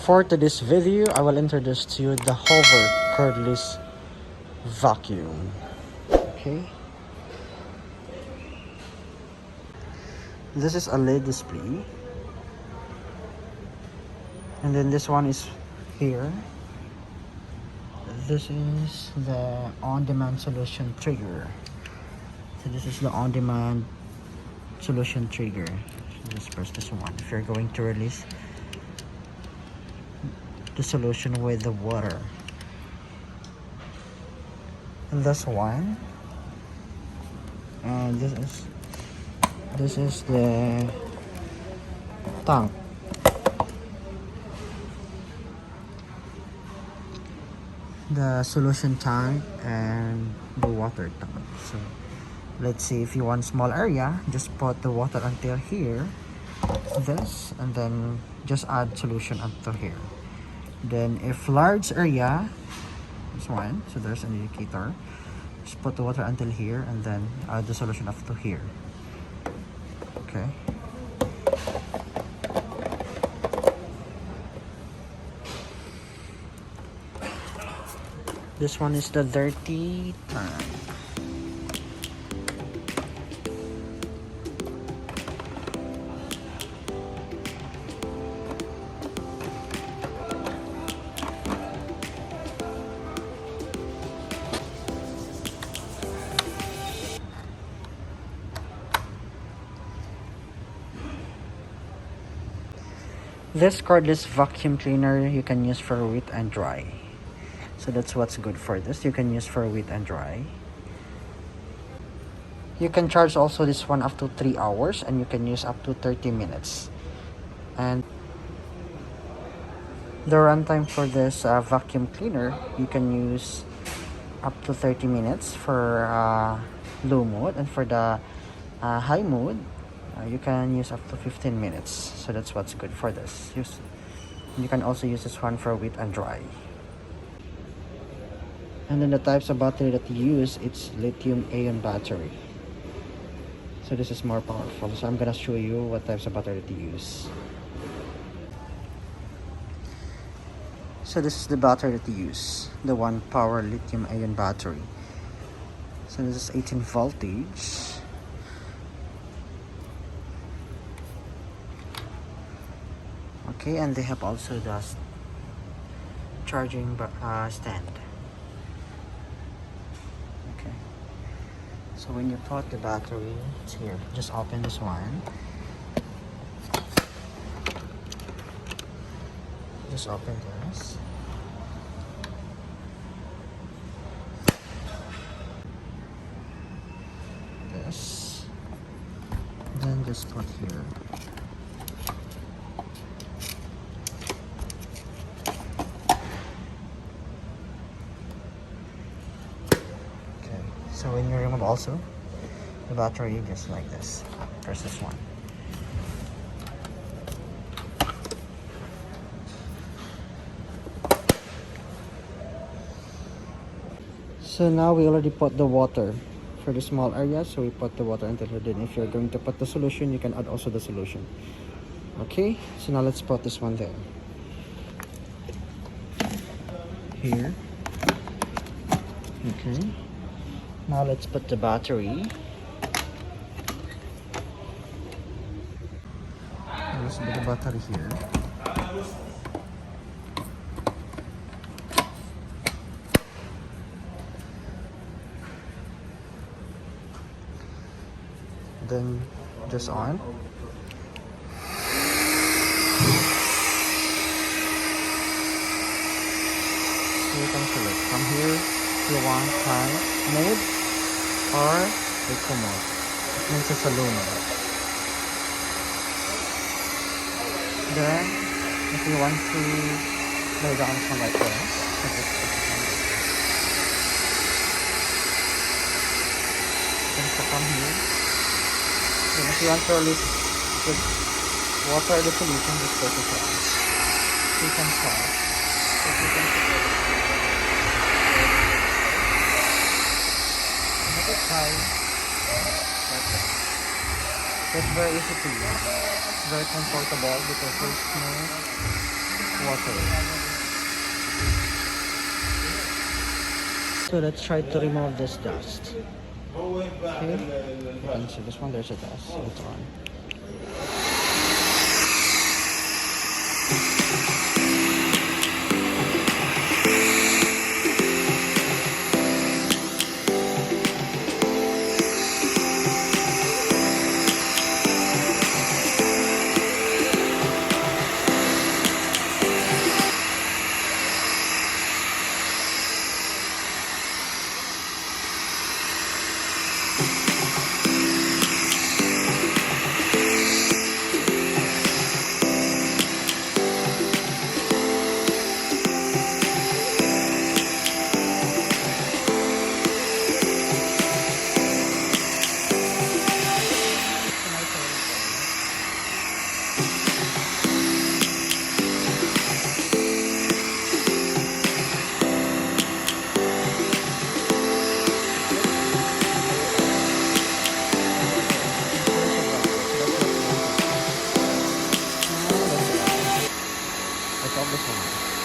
For today's video, I will introduce to you the Hoover cordless vacuum. Okay. This is a LED display. And then this one is here. This is the on-demand solution trigger. So this is the on-demand solution trigger. So just press this one if you're going to release the solution with the water. And this one, and this is the tank. The solution tank and the water tank. So let's say if you want small area, just put the water until here, this, and then just add solution until here. Then if large area, this one, so there's an indicator, just put the water until here and then add the solution up to here. Okay. This one is the dirty tank. This cordless vacuum cleaner you can use for wet and dry. So that's what's good for this. You can use for wet and dry. You can charge also this one up to 3 hours and you can use up to 30 minutes. And the runtime for this vacuum cleaner, you can use up to 30 minutes for low mode, and for the high mode, you can use up to 15 minutes. So that's what's good for this. You can also use this one for wet and dry. And then the types of battery that you use, it's lithium-ion battery. So this is more powerful. So I'm gonna show you what types of battery to use. So this is the battery that you use, the 1 power lithium-ion battery. So this is 18 voltage. Okay, and they have also the charging stand. Okay, so when you put the battery, it's here. Just open this one. Just open this. This. Then just put here. So when you remove also the battery, just like this, press this one. So now we already put the water for the small area, so we put the water until here. Then if you're going to put the solution, you can add also the solution. Okay, so now let's put this one there. Here. Okay. Now let's put the battery. Let's put the battery here. Then just on. So you can select from here if you want high mode or eco mode. It means it's a low mode. Then if you want to lay down some like this, then come here. Then if you want to release the water the solution, just put it on. You can start. So you can make it high like that. So it's very easy to use. It's very comfortable because there's no water. So let's try to remove this dust. Okay, you can see this one, there's a dust, so it's on. That's all this one.